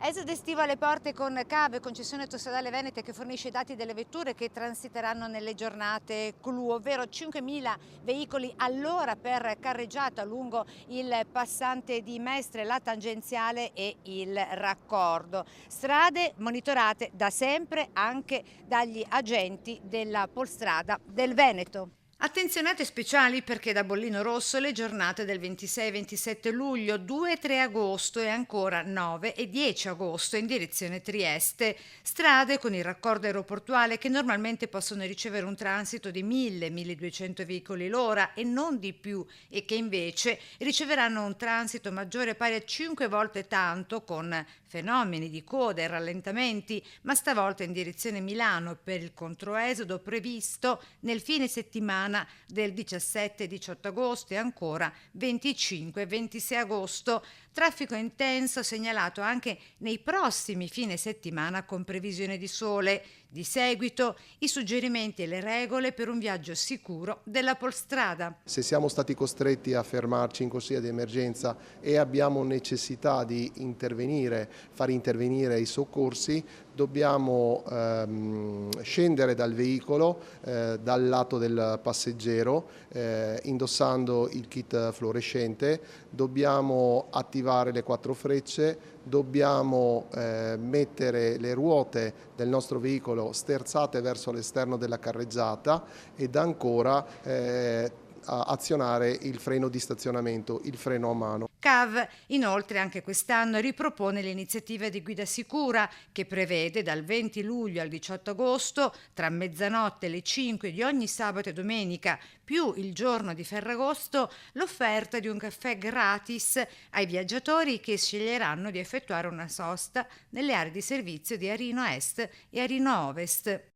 Esodo estivo alle porte con CAV, concessione autostradale venete, che fornisce i dati delle vetture che transiteranno nelle giornate clou, ovvero 5.000 veicoli all'ora per carreggiata lungo il passante di Mestre, la tangenziale e il raccordo. Strade monitorate da sempre anche dagli agenti della Polstrada del Veneto. Attenzionate speciali perché da Bollino Rosso le giornate del 26 e 27 luglio, 2 e 3 agosto e ancora 9 e 10 agosto in direzione Trieste. Strade con il raccordo aeroportuale che normalmente possono ricevere un transito di 1000-1200 veicoli l'ora e non di più e che invece riceveranno un transito maggiore pari a 5 volte tanto con fenomeni di coda e rallentamenti, ma stavolta in direzione Milano per il controesodo previsto nel fine settimana del 17 e 18 agosto e ancora 25 e 26 agosto. Traffico intenso segnalato anche nei prossimi fine settimana con previsione di sole. Di seguito i suggerimenti e le regole per un viaggio sicuro della Polstrada. Se siamo stati costretti a fermarci in corsia di emergenza e abbiamo necessità di intervenire, far intervenire i soccorsi, dobbiamo scendere dal veicolo, dal lato del passeggero, indossando il kit fluorescente, dobbiamo attivare le 4 frecce, dobbiamo mettere le ruote del nostro veicolo sterzate verso l'esterno della carreggiata ed ancora azionare il freno di stazionamento, il freno a mano. CAV inoltre anche quest'anno ripropone l'iniziativa di guida sicura che prevede dal 20 luglio al 18 agosto tra mezzanotte e le 5 di ogni sabato e domenica più il giorno di Ferragosto l'offerta di un caffè gratis ai viaggiatori che sceglieranno di effettuare una sosta nelle aree di servizio di Arino Est e Arino Ovest.